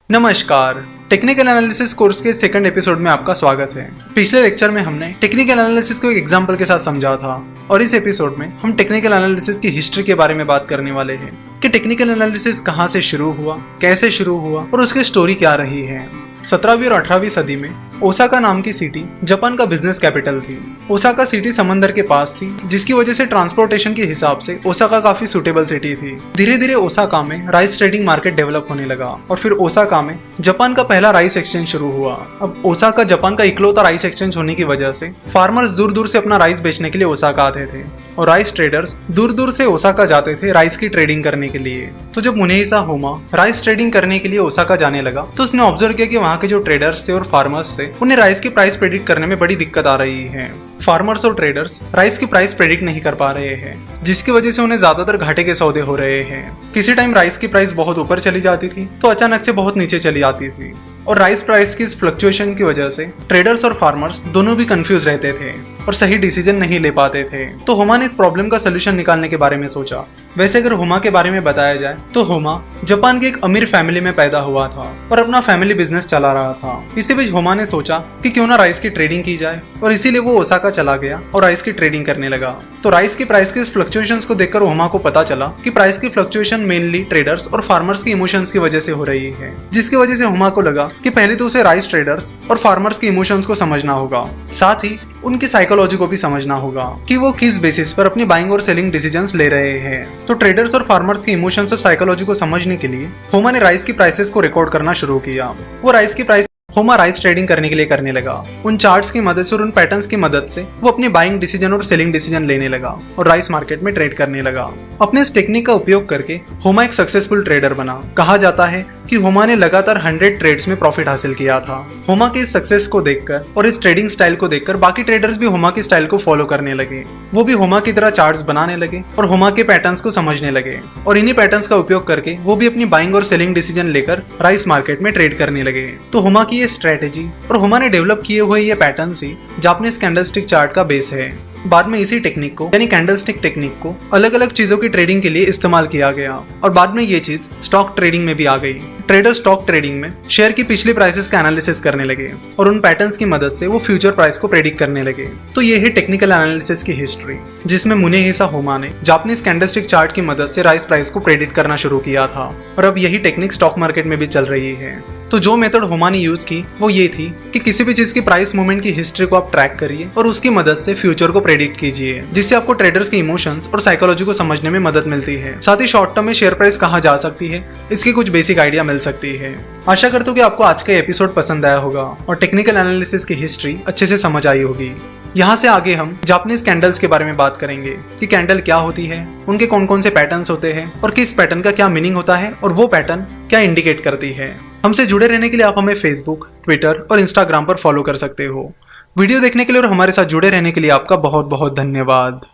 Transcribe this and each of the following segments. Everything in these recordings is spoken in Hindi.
नमस्कार। टेक्निकल एनालिसिस कोर्स के सेकंड एपिसोड में आपका स्वागत है। पिछले लेक्चर में हमने टेक्निकल एनालिसिस को एक एग्जांपल के साथ समझा था और इस एपिसोड में हम टेक्निकल एनालिसिस की हिस्ट्री के बारे में बात करने वाले हैं कि टेक्निकल एनालिसिस कहां से शुरू हुआ, कैसे शुरू हुआ और उसकी स्टोरी क्या रही है। 17वीं और 18वीं सदी में ओसाका नाम की सिटी जापान का बिजनेस कैपिटल थी। ओसाका सिटी समंदर के पास थी, जिसकी वजह से ट्रांसपोर्टेशन के हिसाब से ओसाका काफी सुटेबल सिटी थी। धीरे धीरे ओसाका में राइस ट्रेडिंग मार्केट डेवलप होने लगा और फिर ओसाका में जापान का पहला राइस एक्सचेंज शुरू हुआ। अब ओसाका जापान का इकलौता राइस एक्सचेंज होने की वजह से फार्मर्स दूर दूर से अपना राइस बेचने के लिए ओसाका आते थे और राइस ट्रेडर्स दूर दूर से ओसाका जाते थे राइस की ट्रेडिंग करने के लिए। तो जब मुनेहिसा होमा राइस ट्रेडिंग करने के लिए ओसाका जाने लगा तो उसने ऑब्जर्व किया कि वहाँ के जो ट्रेडर्स थे और फार्मर्स थे उन्हें राइस की प्राइस प्रेडिक्ट करने में बड़ी दिक्कत आ रही है। फार्मर्स और ट्रेडर्स राइस की प्राइस प्रेडिक्ट नहीं कर पा रहे हैं, जिसकी वजह से उन्हें ज्यादातर घाटे के सौदे हो रहे हैं। किसी टाइम राइस की प्राइस बहुत ऊपर चली जाती थी तो अचानक से बहुत नीचे चली आती थी और राइस प्राइस की इस फ्लक्चुएशन की वजह से ट्रेडर्स और फार्मर्स दोनों भी कंफ्यूज रहते थे और सही डिसीजन नहीं ले पाते थे। तो हुमा ने इस प्रॉब्लम का सोल्यूशन निकालने के बारे में सोचा। वैसे अगर हुमा के बारे में बताया जाए तो हुमा जापान के एक अमीर फैमिली में पैदा हुआ था और अपना फैमिली बिजनेस चला रहा था। इसी बीच हुमा ने सोचा कि क्यों ना राइस की ट्रेडिंग की जाए और इसीलिए वो ओसाका चला गया और राइस की ट्रेडिंग करने लगा। तो राइस की प्राइस के फ्लक्चुएशंस को देखकर हुमा को पता चला कि प्राइस की फ्लक्चुएशन मेनली ट्रेडर्स और फार्मर्स की इमोशंस की वजह से हो रही है, जिसकी वजह से हुमा को लगा कि पहले तो उसे राइस ट्रेडर्स और फार्मर्स के इमोशंस को समझना होगा, साथ ही उनकी साइकोलॉजी को भी समझना होगा कि वो किस बेसिस पर अपनी बाइंग और सेलिंग डिसीजंस ले रहे हैं। तो ट्रेडर्स और फार्मर्स के इमोशंस और साइकोलॉजी को समझने के लिए हुमा ने राइस की प्राइसेस को रिकॉर्ड करना शुरू किया। वो राइस की प्राइस हुमा राइस ट्रेडिंग करने के लिए करने लगा। उन चार्ट्स की मदद से और उन पैटर्न्स की मदद से वो अपनी बाइंग डिसीजन और सेलिंग डिसीजन लेने लगा और राइस मार्केट में ट्रेड करने लगा। अपने इस टेक्निक का उपयोग करके हुमा एक सक्सेसफुल ट्रेडर बना। कहा जाता है कि हुमा ने लगातार 100 ट्रेड्स में प्रॉफिट हासिल किया था। हुमा के इस सक्सेस को देखकर और इस ट्रेडिंग स्टाइल को देखकर बाकी ट्रेडर्स भी हुमा के स्टाइल को फॉलो करने लगे। वो भी हुमा की तरह चार्ट्स बनाने लगे और हुमा के पैटर्न्स को समझने लगे और इन्हीं पैटर्न्स का उपयोग करके वो भी अपनी बाइंग और सेलिंग डिसीजन लेकर राइस मार्केट में ट्रेड करने लगे। तो हुमा की ये स्ट्रेटेजी और हुमा ने डेवलप किए हुए ये पैटर्न्स ही जापानीज कैंडलस्टिक चार्ट का बेस है। बाद में इसी टेक्निक को यानी कैंडलस्टिक टेक्निक को अलग अलग चीजों की ट्रेडिंग के लिए इस्तेमाल किया गया और बाद में ये चीज स्टॉक ट्रेडिंग में भी आ गई। ट्रेडर स्टॉक ट्रेडिंग में शेयर की पिछली प्राइसेस का एनालिसिस करने लगे और उन पैटर्न्स की मदद से वो फ्यूचर प्राइस को प्रेडिक्ट करने लगे। तो ये है टेक्निकल एनालिसिस की हिस्ट्री, जिसमें मुनेहिसा होमा ने जापानीज कैंडलस्टिक चार्ट की मदद से राइस प्राइस को प्रेडिक्ट करना शुरू किया था और अब यही टेक्निक स्टॉक मार्केट में भी चल रही है। तो जो मेथड हुमा ने यूज की वो ये थी कि किसी भी चीज की प्राइस मूवमेंट की हिस्ट्री को आप ट्रैक करिए और उसकी मदद से फ्यूचर को प्रेडिक्ट कीजिए, जिससे आपको ट्रेडर्स के इमोशंस और साइकोलॉजी को समझने में मदद मिलती है। साथ ही शॉर्ट टर्म में शेयर प्राइस कहाँ जा सकती है इसकी कुछ बेसिक आइडिया मिल सकती है। आशा करता हूँ कि आपको आज का एपिसोड पसंद आया होगा और टेक्निकल एनालिसिस की हिस्ट्री अच्छे से समझ आई होगी। यहाँ से आगे हम जापानीज कैंडल्स के बारे में बात करेंगे कि कैंडल क्या होती है, उनके कौन कौन से पैटर्न्स होते हैं और किस पैटर्न का क्या मीनिंग होता है और वो पैटर्न क्या इंडिकेट करती है। हमसे जुड़े रहने के लिए आप हमें फेसबुक, ट्विटर और इंस्टाग्राम पर फॉलो कर सकते हो। वीडियो देखने के लिए और हमारे साथ जुड़े रहने के लिए आपका बहुत बहुत धन्यवाद।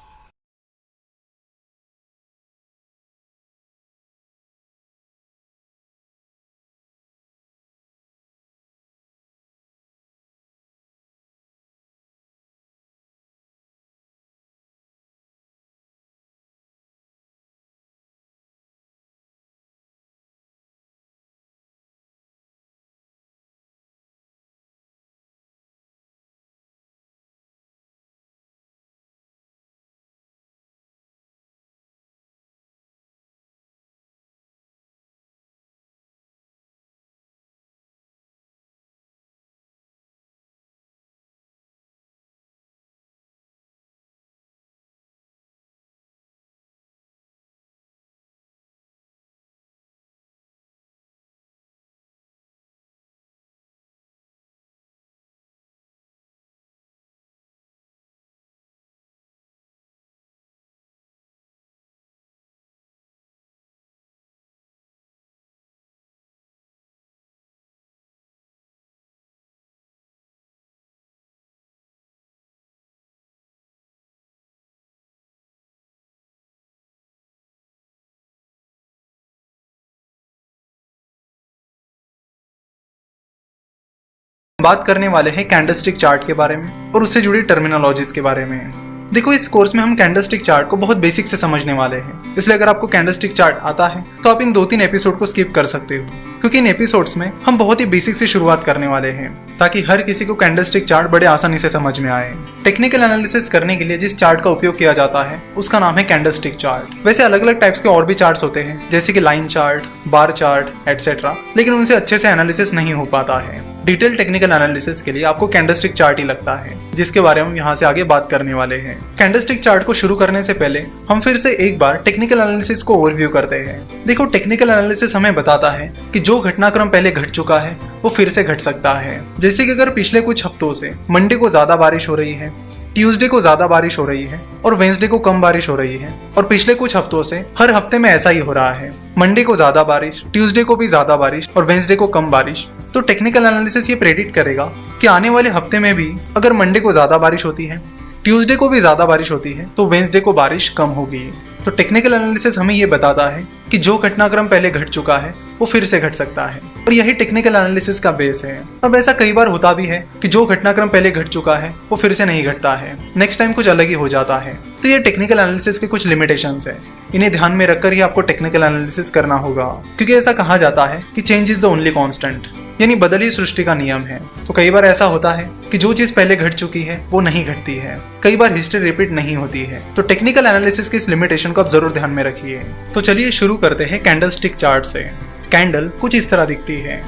बात करने वाले हैं कैंडलस्टिक चार्ट के बारे में और उससे जुड़ी टर्मिनोलॉजीज के बारे में। देखो इस कोर्स में हम कैंडलस्टिक चार्ट को बहुत बेसिक से समझने वाले हैं, इसलिए अगर आपको कैंडलस्टिक चार्ट आता है तो आप इन 2-3 एपिसोड को स्किप कर सकते हो, क्योंकि इन एपिसोड्स में हम बहुत ही बेसिक से शुरुआत करने वाले हैं ताकि हर किसी को कैंडलस्टिक चार्ट बड़े आसानी से समझ में आए। टेक्निकल एनालिसिस करने के लिए जिस चार्ट का उपयोग किया जाता है उसका नाम है कैंडलस्टिक चार्ट। वैसे अलग अलग टाइप्स के और भी चार्ट्स होते हैं, जैसे कि line chart, bar chart etcetera, लेकिन उनसे अच्छे से एनालिसिस नहीं हो पाता है। डिटेल टेक्निकल एनालिसिस के लिए आपको कैंडलस्टिक चार्ट ही लगता है, जिसके बारे में हम यहाँ से आगे बात करने वाले हैं। कैंडलस्टिक चार्ट को शुरू करने से पहले हम फिर से एक बार टेक्निकल एनालिसिस को ओवरव्यू करते हैं। देखो टेक्निकल एनालिसिस हमें बताता है कि जो घटनाक्रम पहले घट चुका है वो फिर से घट सकता है। जैसे कि अगर पिछले कुछ हफ्तों से मंडे को ज्यादा बारिश हो रही है, ट्यूसडे को ज्यादा बारिश हो रही है और वेंसडे को कम बारिश हो रही है, और पिछले कुछ हफ्तों से हर हफ्ते में ऐसा ही हो रहा है, मंडे को ज्यादा बारिश, ट्यूसडे को भी ज्यादा बारिश और वेंसडे को कम बारिश, तो टेक्निकल एनालिसिस ये प्रेडिक्ट करेगा कि आने वाले हफ्ते में भी अगर मंडे को ज्यादा बारिश होती है, ट्यूसडे को भी ज्यादा बारिश होती है, तो वेंसडे को बारिश कम होगी। तो टेक्निकल एनालिसिस हमें ये बताता है कि जो घटनाक्रम पहले घट चुका है वो फिर से घट सकता है, और यही टेक्निकल एनालिसिस का बेस है। अब ऐसा कई बार होता भी है कि जो घटनाक्रम पहले घट चुका है वो फिर से नहीं घटता है, नेक्स्ट टाइम कुछ अलग ही हो जाता है। तो ये टेक्निकल एनालिसिस के कुछ लिमिटेशंस है, इन्हें ध्यान में रखकर ही आपको टेक्निकल एनालिसिस करना होगा, क्योंकि ऐसा कहा जाता है कि change is the only constant, यानी बदल ही सृष्टि का नियम है। तो कई बार ऐसा होता है कि जो चीज पहले घट चुकी है वो नहीं घटती है, कई बार हिस्ट्री रिपीट नहीं होती है। तो टेक्निकल एनालिसिस की इस लिमिटेशन को आप जरूर ध्यान में रखिए। तो चलिए शुरू करते हैं कैंडलस्टिक चार्ट से। कैंडल कुछ इस तरह दिखती है,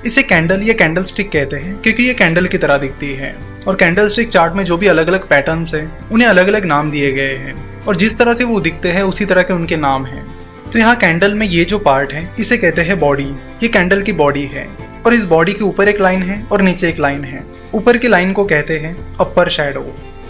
इसे कैंडल या कैंडलस्टिक कहते हैं क्योंकि ये कैंडल की तरह दिखती है, और कैंडलस्टिक चार्ट में जो भी अलग अलग पैटर्न्स हैं उन्हें अलग अलग नाम दिए गए हैं, और जिस तरह से वो दिखते हैं उसी तरह के उनके नाम हैं। तो यहाँ कैंडल में ये जो पार्ट है इसे कहते हैं बॉडी, ये कैंडल की बॉडी है, और इस बॉडी के ऊपर एक लाइन है और नीचे एक लाइन है। ऊपर की लाइन को कहते हैं अपर शैडो,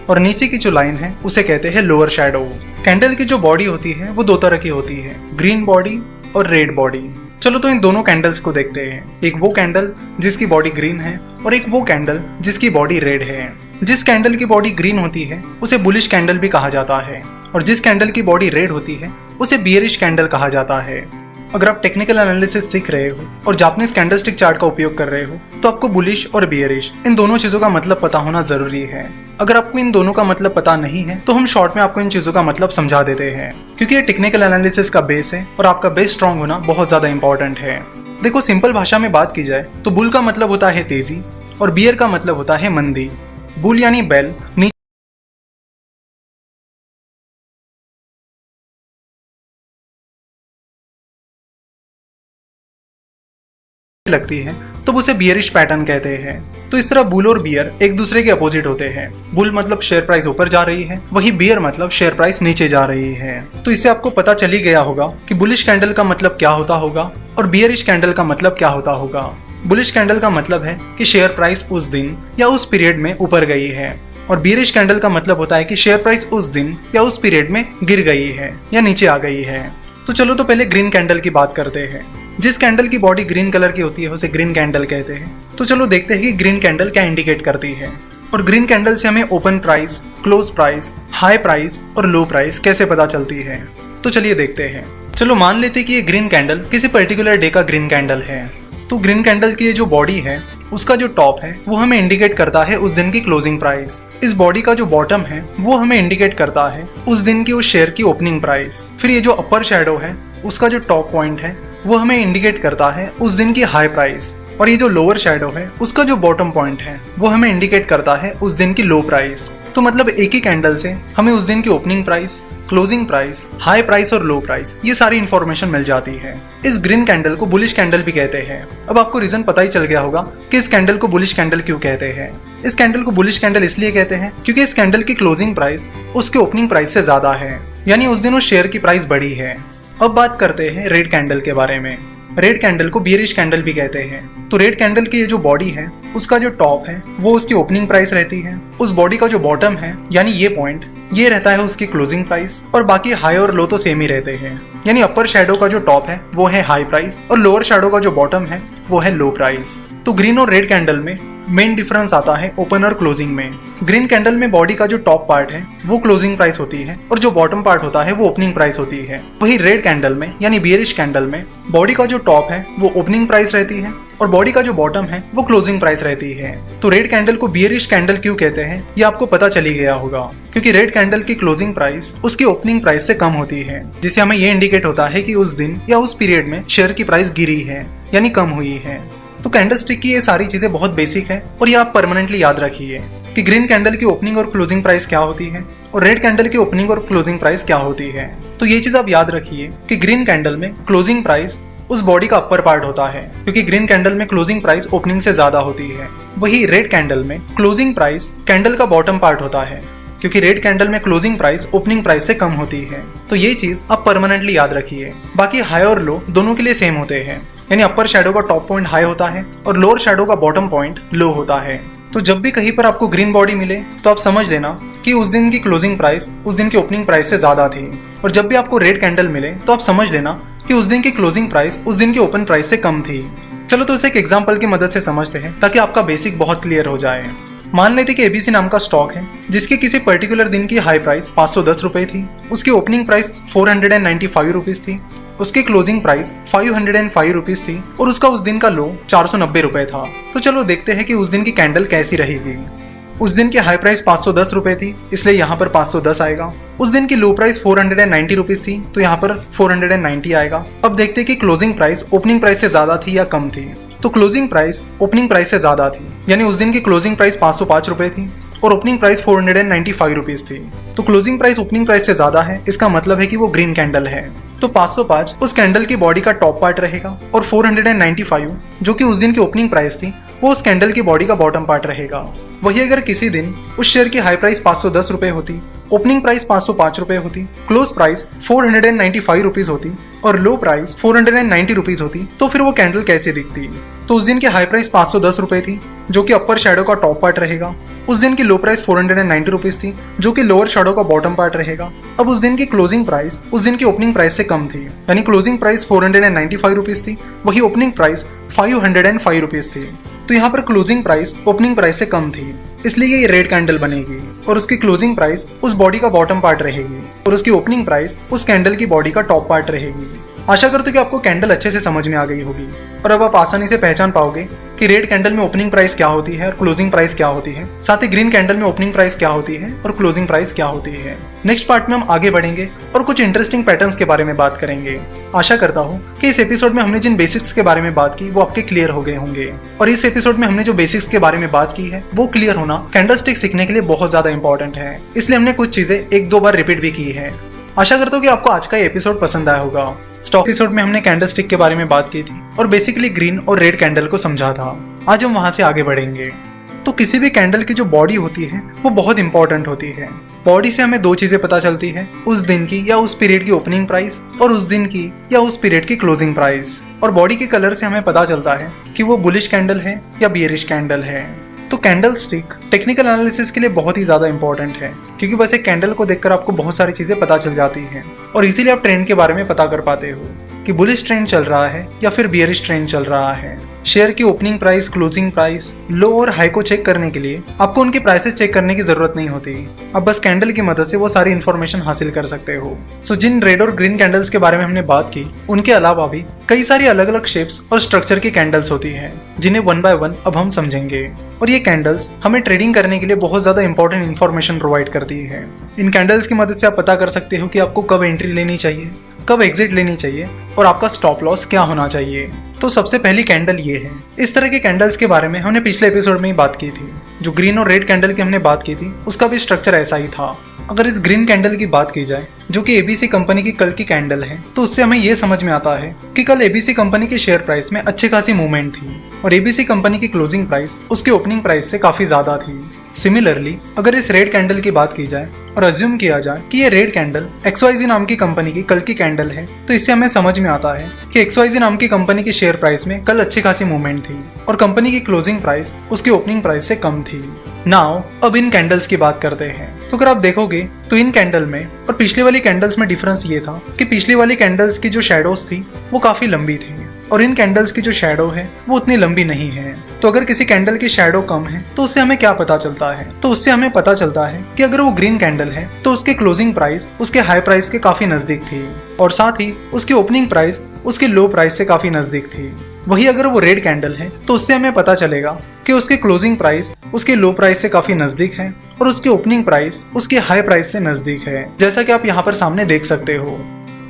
और नीचे की जो लाइन है उसे कहते हैं लोअर शैडो। कैंडल की जो बॉडी होती है वो 2 तरह की होती है, ग्रीन बॉडी और रेड बॉडी। चलो तो इन दोनों कैंडल्स को देखते हैं, एक वो कैंडल जिसकी बॉडी ग्रीन है और एक वो कैंडल जिसकी बॉडी रेड है। जिस कैंडल की बॉडी ग्रीन होती है उसे बुलिश कैंडल भी कहा जाता है, और जिस कैंडल की बॉडी रेड होती है उसे बियरिश कैंडल कहा जाता है। अगर आप टेक्निकल एनालिसिस सीख रहे हो और जापानीज कैंडलस्टिक चार्ट का उपयोग कर रहे हो तो आपको बुलिश और बियरिश इन दोनों चीजों का मतलब पता होना जरूरी है। अगर आपको इन दोनों का मतलब पता नहीं है तो हम शॉर्ट में आपको इन चीजों का मतलब समझा देते हैं, क्योंकि ये टेक्निकल एनालिसिस का बेस है और आपका बेस स्ट्रांग होना बहुत ज्यादा इंपॉर्टेंट है। देखो सिंपल भाषा में बात की जाए तो बुल का मतलब होता है तेजी और बियर का मतलब होता है मंदी। बुल यानी बेल लगती है तो उसे बियरिश पैटर्न कहते हैं। तो इस तरह बुल और बियर एक दूसरे के अपोजिट होते हैं। बुल मतलब शेयर प्राइस ऊपर जा रही है, वही बियर मतलब शेयर प्राइस नीचे जा रही है। तो इससे आपको पता चल ही गया होगा कि बुलिश कैंडल का मतलब क्या होता होगा और बियरिश कैंडल का मतलब क्या होता होगा। बुलिश कैंडल का मतलब है कि शेयर प्राइस उस दिन या उस पीरियड में ऊपर गई है, और बियरिश कैंडल का मतलब होता है कि शेयर प्राइस उस दिन या उस पीरियड में गिर गई है या नीचे आ गई है। तो चलो तो पहले ग्रीन कैंडल की बात करते हैं। जिस कैंडल की बॉडी ग्रीन कलर की होती है उसे ग्रीन कैंडल कहते हैं। तो चलो देखते हैं कि ग्रीन कैंडल क्या इंडिकेट करती है, और ग्रीन कैंडल से हमें open price, close price, high price और लो प्राइस कैसे पता चलती है। तो चलिए देखते हैं। चलो मान लेते हैं कि ये ग्रीन कैंडल किसी पर्टिकुलर डे का ग्रीन कैंडल है। तो ग्रीन कैंडल की ये जो बॉडी है उसका जो टॉप है वो हमें इंडिकेट करता है उस दिन की क्लोजिंग प्राइस। इस बॉडी का जो बॉटम है वो हमें इंडिकेट करता है उस दिन की उस शेयर की ओपनिंग प्राइस। फिर ये जो अपर शैडो है उसका जो टॉप पॉइंट है वो हमें इंडिकेट करता है उस दिन की हाई प्राइस, और ये जो लोअर शैडो है उसका जो बॉटम पॉइंट है वो हमें इंडिकेट करता है उस दिन की लो प्राइस। तो मतलब एक ही कैंडल से हमें उस दिन की opening price, closing price, high price और लो प्राइस ये सारी इंफॉर्मेशन मिल जाती है। इस ग्रीन कैंडल को बुलिश कैंडल भी कहते हैं। अब आपको रीजन पता ही चल गया होगा कि इस कैंडल को बुलिश कैंडल क्यों कहते हैं। इस कैंडल को बुलिश कैंडल इसलिए कहते हैं क्योंकि इस कैंडल की क्लोजिंग प्राइस उसके ओपनिंग प्राइस से ज्यादा है, यानी उस दिन उस शेयर की प्राइस बढ़ी है। अब बात करते हैं रेड कैंडल के बारे में। रेड कैंडल को बियरिश कैंडल भी कहते हैं। तो रेड कैंडल की ये जो बॉडी है उसका जो टॉप है वो उसकी ओपनिंग प्राइस रहती है, उस बॉडी का जो बॉटम है यानी ये पॉइंट ये रहता है उसकी क्लोजिंग प्राइस, और बाकी हाई और लो तो सेम ही रहते हैं। यानी अपर शैडो का जो टॉप है वो है हाई प्राइस और लोअर शैडो का जो बॉटम है वो है लो प्राइस। तो ग्रीन और रेड कैंडल में मेन डिफरेंस आता है ओपन और क्लोजिंग में। ग्रीन कैंडल में बॉडी का जो टॉप पार्ट है वो क्लोजिंग प्राइस होती है और जो बॉटम पार्ट होता है वो ओपनिंग प्राइस होती है। वही रेड कैंडल में यानी बियरिश कैंडल में बॉडी का जो टॉप है वो ओपनिंग प्राइस रहती है और बॉडी का जो बॉटम है वो क्लोजिंग प्राइस रहती है। तो रेड कैंडल को बियरिश कैंडल क्यों कहते हैं ये आपको पता चली गया होगा, क्योंकि रेड कैंडल की क्लोजिंग प्राइस उसकी ओपनिंग प्राइस से कम होती है, जिससे हमें ये इंडिकेट होता है कि उस दिन या उस पीरियड में शेयर की प्राइस गिरी है यानी कम हुई है। तो कैंडलस्टिक की ये सारी चीजें बहुत बेसिक है और ये आप परमानेंटली याद रखिए कि ग्रीन कैंडल की ओपनिंग और क्लोजिंग प्राइस क्या होती है और रेड कैंडल की ओपनिंग और क्लोजिंग प्राइस क्या होती है। तो ये चीज आप याद रखिए कि ग्रीन कैंडल में क्लोजिंग प्राइस उस बॉडी का अपर पार्ट होता है, क्योंकि ग्रीन कैंडल में क्लोजिंग प्राइस ओपनिंग से ज्यादा होती है। वही रेड कैंडल में क्लोजिंग प्राइस कैंडल का बॉटम पार्ट होता है, क्योंकि रेड कैंडल में क्लोजिंग प्राइस ओपनिंग प्राइस से कम होती है। तो ये चीज आप परमानेंटली याद रखिए। बाकी हाई और लो दोनों के लिए सेम होते हैं, यानी अपर शैडो का टॉप पॉइंट हाई होता है और लोअर शैडो का बॉटम पॉइंट लो होता है। तो जब भी कहीं पर आपको ग्रीन बॉडी मिले तो आप समझ लेना कि उस दिन की क्लोजिंग प्राइस उस दिन की ओपनिंग प्राइस से ज्यादा थी, और जब भी आपको रेड कैंडल मिले तो आप समझ लेना कि उस दिन की क्लोजिंग प्राइस उस दिन की ओपन प्राइस से कम थी। चलो तो इसे एक एग्जांपल की मदद से समझते हैं ताकि आपका बेसिक बहुत क्लियर हो जाए। मान लेते कि एबीसी नाम का स्टॉक है जिसके किसी पर्टिकुलर दिन की हाई प्राइस 510 रुपए थी, उसकी ओपनिंग प्राइस 495 रुपीज थी, उसकी क्लोजिंग प्राइस 505 रुपीज थी और उसका उस दिन का लो 490 रुपए था। तो चलो देखते हैं कि उस दिन की कैंडल कैसी रहेगी। उस दिन की हाई प्राइस 510 रुपए थी, इसलिए यहाँ पर 510 आएगा। उस दिन की लो प्राइस 490 रुपीज थी, तो यहाँ पर 490 आएगा। अब देखते हैं कि क्लोजिंग प्राइस ओपनिंग प्राइस से ज्यादा थी या कम थी। तो क्लोजिंग प्राइस ओपनिंग प्राइस से ज्यादा थी, यानी उस दिन की क्लोजिंग प्राइस 505 रुपए थी और ओपनिंग प्राइस 495 रुपीज थी। तो क्लोजिंग प्राइस ओपनिंग प्राइस से ज्यादा है, इसका मतलब है कि वो ग्रीन कैंडल है। तो 505 उस कैंडल की बॉडी का टॉप पार्ट रहेगा और 495 जो कि उस दिन की ओपनिंग प्राइस थी वो उस कैंडल की बॉडी का बॉटम पार्ट रहेगा। वही अगर किसी दिन उस शेयर की हाई प्राइस 510 रुपए होती, ओपनिंग प्राइस 505 रुपए होती, क्लोज प्राइस 495 रुपीज होती और लो प्राइस 490 रुपीज होती, तो फिर वो कैंडल कैसे दिखती। तो उस दिन की हाई प्राइस 510 रुपए थी जो कि अपर शैडो का टॉप पार्ट रहेगा। उस दिन की लो प्राइस 490 रुपीज थी जो कि लोअर शैडो का बॉटम पार्ट रहेगा। अब उस दिन की क्लोजिंग प्राइस उस दिन की ओपनिंग प्राइस से कम थी, यानी क्लोजिंग प्राइस 495 रुपीज थी, वही ओपनिंग प्राइस 505 रुपीज थी। तो यहाँ पर क्लोजिंग प्राइस ओपनिंग प्राइस से कम थी, इसलिए ये रेड कैंडल बनेगी और उसकी क्लोजिंग प्राइस उस बॉडी का बॉटम पार्ट रहेगी और उसकी ओपनिंग प्राइस उस कैंडल की बॉडी का टॉप पार्ट रहेगी। आशा करते कि आपको कैंडल अच्छे से समझ में आ गई होगी और अब आप आसानी से पहचान पाओगे कि रेड कैंडल में ओपनिंग प्राइस क्या होती है और क्लोजिंग प्राइस क्या होती है, साथ ही ग्रीन कैंडल में ओपनिंग प्राइस क्या होती है और क्लोजिंग प्राइस क्या होती है। नेक्स्ट पार्ट में हम आगे बढ़ेंगे और कुछ इंटरेस्टिंग पैटर्न्स के बारे में बात करेंगे। आशा करता हूँ कि इस एपिसोड में हमने जिन बेसिक्स के बारे में बात की वो आपके क्लियर हो गए होंगे, और इस एपिसोड में हमने जो बेसिक्स के बारे में बात की है वो क्लियर होना कैंडलस्टिक सीखने के लिए बहुत ज्यादा इंपॉर्टेंट है, इसलिए हमने कुछ चीजें एक दो बार रिपीट भी की है। आशा करता हूँ कि आपको आज का ये एपिसोड पसंद आया होगा। स्टॉक एपिसोड में हमने कैंडलस्टिक के बारे में बात की थी और बेसिकली ग्रीन और रेड कैंडल को समझा था। आज हम वहां से आगे बढ़ेंगे। तो किसी भी कैंडल की जो बॉडी होती है वो बहुत इंपॉर्टेंट होती है। बॉडी से हमें दो चीजें पता चलती है, उस दिन की या उस पीरियड की ओपनिंग प्राइस और उस दिन की या उस पीरियड की क्लोजिंग प्राइस। और बॉडी के कलर से हमें पता चलता है कि वो बुलिश कैंडल है या बियरिश कैंडल है। तो कैंडल स्टिक टेक्निकल एनालिसिस के लिए बहुत ही ज्यादा इंपॉर्टेंट है, क्योंकि बस एक कैंडल को देखकर आपको बहुत सारी चीजें पता चल जाती हैं और इसीलिए आप ट्रेंड के बारे में पता कर पाते हो कि बुलिश ट्रेंड चल रहा है या फिर बियरिश ट्रेंड चल रहा है। शेयर की ओपनिंग प्राइस, क्लोजिंग प्राइस, लो और हाई को चेक करने के लिए आपको उनकी प्राइसेस चेक करने की जरूरत नहीं होती, आप बस कैंडल की मदद से वो सारी इन्फॉर्मेशन हासिल कर सकते हो। सो जिन रेड और ग्रीन कैंडल्स के बारे में हमने बात की, उनके अलावा भी कई सारी अलग अलग शेप्स और स्ट्रक्चर की कैंडल्स होती हैं, जिन्हें वन बाय वन अब हम समझेंगे। और ये कैंडल्स हमें ट्रेडिंग करने के लिए बहुत ज्यादा इंपॉर्टेंट इन्फॉर्मेशन प्रोवाइड करती है। इन कैंडल्स की मदद से आप पता कर सकते हो कि आपको कब एंट्री लेनी चाहिए, कब एग्जिट लेनी चाहिए और आपका स्टॉप लॉस क्या होना चाहिए। तो सबसे पहली कैंडल ये है। इस तरह के कैंडल्स के बारे में हमने पिछले एपिसोड में ही बात की थी। जो ग्रीन और रेड कैंडल की हमने बात की थी उसका भी स्ट्रक्चर ऐसा ही था। अगर इस ग्रीन कैंडल की बात की जाए जो कि एबीसी कंपनी की कल की कैंडल है, तो उससे हमें यह समझ में आता है कि कल एबीसी कंपनी के शेयर प्राइस में अच्छी खासी मूवमेंट थी और एबीसी कंपनी की क्लोजिंग प्राइस उसकी ओपनिंग प्राइस से काफी ज्यादा थी। सिमिलरली अगर इस रेड कैंडल की बात की जाए और अज्यूम किया जाए कि ये रेड कैंडल XYZ नाम की कंपनी की कल की कैंडल है, तो इससे हमें समझ में आता है कि XYZ नाम की कंपनी के शेयर प्राइस में कल अच्छी खासी मूवमेंट थी और कंपनी की क्लोजिंग प्राइस उसकी ओपनिंग प्राइस से कम थी। नाउ अब इन कैंडल्स की बात करते हैं। तो अगर आप देखोगे तो इन कैंडल में और पिछली वाली कैंडल्स में डिफरेंस ये था कि पिछली वाली कैंडल्स की जो शेडोज थी वो काफी लंबी थी और इन कैंडल्स की जो शेडो है वो उतनी लंबी नहीं है। तो अगर किसी कैंडल की शेडो कम है तो उससे हमें क्या पता चलता है? तो उससे हमें पता चलता है कि अगर वो ग्रीन कैंडल है तो उसके क्लोजिंग प्राइस उसके हाई प्राइस के काफी नजदीक थी और साथ ही उसकी ओपनिंग प्राइस उसके लो प्राइस से काफी नजदीक थी। वही अगर वो रेड कैंडल है तो उससे हमें पता चलेगा कि उसके क्लोजिंग प्राइस उसके लो प्राइस से काफी नजदीक है और उसकी ओपनिंग प्राइस उसके हाई प्राइस से नजदीक है, जैसा कि आप यहाँ पर सामने देख सकते हो।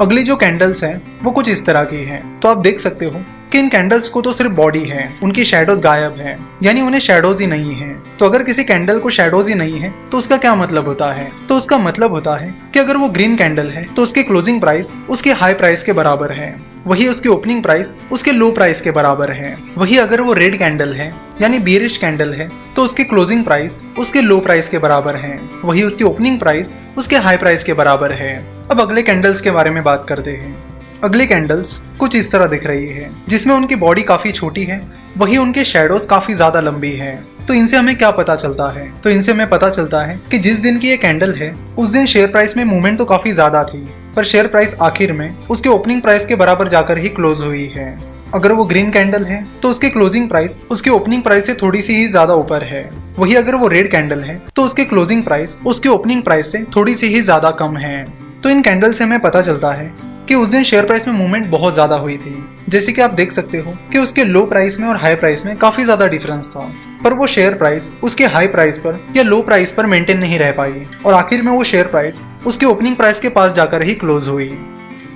अगली जो कैंडल्स हैं वो कुछ इस तरह की हैं। तो आप देख सकते हो कि इन कैंडल्स को तो सिर्फ बॉडी है, उनकी शेडोज गायब है, यानी उन्हें शेडोज ही नहीं है। तो अगर किसी कैंडल को शेडोज ही नहीं है तो उसका क्या मतलब होता है? तो उसका मतलब होता है कि अगर वो ग्रीन कैंडल है तो उसके क्लोजिंग प्राइस उसके हाई प्राइस के बराबर है, वही उसकी ओपनिंग प्राइस उसके लो प्राइस के बराबर है। वही अगर वो रेड कैंडल है यानी बियरिश कैंडल है तो उसकी क्लोजिंग प्राइस उसके लो प्राइस के बराबर है, वही उसकी ओपनिंग प्राइस उसके हाई प्राइस के बराबर है। अब अगले कैंडल्स के बारे में बात करते हैं। अगले कैंडल्स कुछ इस तरह दिख रही है, जिसमें उनकी बॉडी काफी छोटी है, वही उनके शेडोज काफी ज्यादा लंबी है। तो इनसे हमें क्या पता चलता है? तो इनसे हमें पता चलता है कि जिस दिन की ये कैंडल है उस दिन शेयर प्राइस में मूवमेंट तो काफी ज्यादा थी, पर शेयर प्राइस आखिर में उसके ओपनिंग प्राइस के बराबर जाकर ही क्लोज हुई है। अगर वो ग्रीन कैंडल है तो उसके क्लोजिंग प्राइस उसके ओपनिंग प्राइस से थोड़ी सी ही ज्यादा ऊपर है, वही अगर वो रेड कैंडल है तो उसके क्लोजिंग प्राइस उसके ओपनिंग प्राइस से थोड़ी सी ही ज्यादा कम है। तो इन कैंडल से हमें पता चलता है कि उस दिन शेयर प्राइस में मूवमेंट बहुत ज्यादा हुई थी। जैसे कि आप देख सकते हो कि उसके लो प्राइस में और हाई प्राइस में काफी ज्यादा डिफरेंस था, पर वो शेयर प्राइस उसके हाई प्राइस पर या लो प्राइस पर मेंटेन नहीं रह पाई और आखिर में वो शेयर प्राइस उसके ओपनिंग प्राइस के पास जाकर ही क्लोज हुई।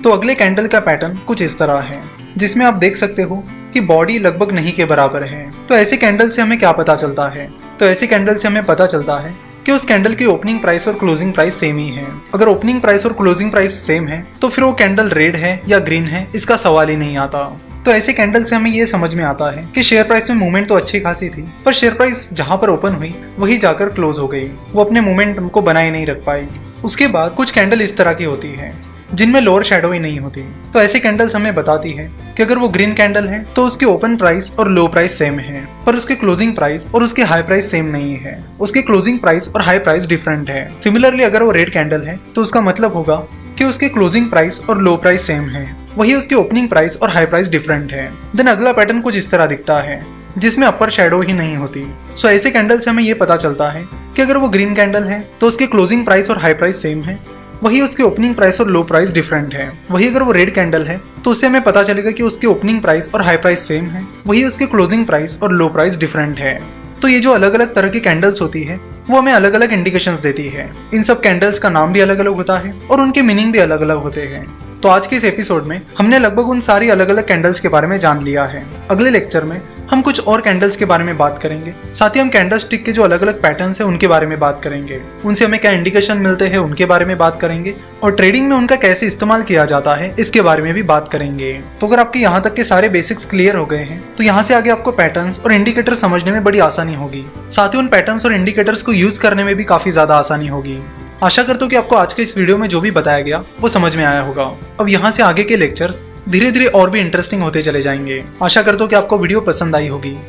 तो अगले कैंडल का पैटर्न कुछ इस तरह है, जिसमें आप देख सकते हो कि बॉडी लगभग नहीं के बराबर है। तो ऐसी कैंडल से हमें क्या पता चलता है? तो ऐसी कैंडल से हमें पता चलता है कि उस कैंडल की ओपनिंग प्राइस और क्लोजिंग प्राइस सेम ही है। अगर ओपनिंग प्राइस और क्लोजिंग प्राइस सेम है तो फिर वो कैंडल रेड है या ग्रीन है, इसका सवाल ही नहीं आता। तो ऐसे कैंडल से हमें ये समझ में आता है कि शेयर प्राइस में मूवमेंट तो अच्छी खासी थी, पर शेयर प्राइस जहां पर ओपन हुई वही जाकर क्लोज हो गई, वो अपने मोमेंटम को बनाए नहीं रख पाई। उसके बाद कुछ कैंडल इस तरह की होती है जिनमें लोअर शैडो ही नहीं होती। तो ऐसे कैंडल्स हमें बताती है कि अगर वो ग्रीन कैंडल है तो उसकी ओपन प्राइस और लो प्राइस सेम है, पर उसके क्लोजिंग प्राइस और उसके हाई प्राइस सेम नहीं है, उसके क्लोजिंग प्राइस और हाई प्राइस डिफरेंट है। सिमिलरली अगर वो रेड कैंडल है तो उसका मतलब होगा कि उसके क्लोजिंग प्राइस और लो प्राइस सेम है, वही उसकी ओपनिंग प्राइस और हाई प्राइस डिफरेंट है। देन अगला पैटर्न कुछ इस तरह दिखता है जिसमें अपर शैडो ही नहीं होती। सो ऐसे कैंडल से हमें ये पता चलता है कि अगर वो ग्रीन कैंडल है तो उसके क्लोजिंग प्राइस और हाई प्राइस सेम है, वही उसकी ओपनिंग प्राइस और लो प्राइस डिफरेंट है। वही अगर वो रेड कैंडल है तो उससे हमें पता चलेगा कि उसकी ओपनिंग प्राइस और हाई प्राइस सेम है, वही उसके क्लोजिंग प्राइस और लो प्राइस डिफरेंट है। तो ये जो अलग अलग तरह की कैंडल्स होती है वो हमें अलग अलग इंडिकेशंस देती है। इन सब कैंडल्स का नाम भी अलग अलग होता है और उनके मीनिंग भी अलग अलग होते हैं। तो आज के इस एपिसोड में हमने लगभग उन सारी अलग अलग कैंडल्स के बारे में जान लिया है। अगले लेक्चर में हम कुछ और कैंडल्स के बारे में बात करेंगे, साथ ही हम कैंडल स्टिक के जो अलग अलग पैटर्न्स हैं उनके बारे में बात करेंगे, उनसे हमें क्या इंडिकेशन मिलते हैं उनके बारे में बात करेंगे और ट्रेडिंग में उनका कैसे इस्तेमाल किया जाता है इसके बारे में भी बात करेंगे। तो अगर आपके यहाँ तक के सारे बेसिक्स क्लियर हो गए हैं तो यहाँ से आगे आपको पैटर्न्स और इंडिकेटर समझने में बड़ी आसानी होगी, साथ ही उन पैटर्न्स और इंडिकेटर्स को यूज करने में भी काफी ज्यादा आसानी होगी। आशा करता हूँ कि आपको आज के इस वीडियो में जो भी बताया गया वो समझ में आया होगा। अब यहाँ से आगे के लेक्चर्स धीरे धीरे और भी इंटरेस्टिंग होते चले जाएंगे। आशा करता हूँ कि आपको वीडियो पसंद आई होगी।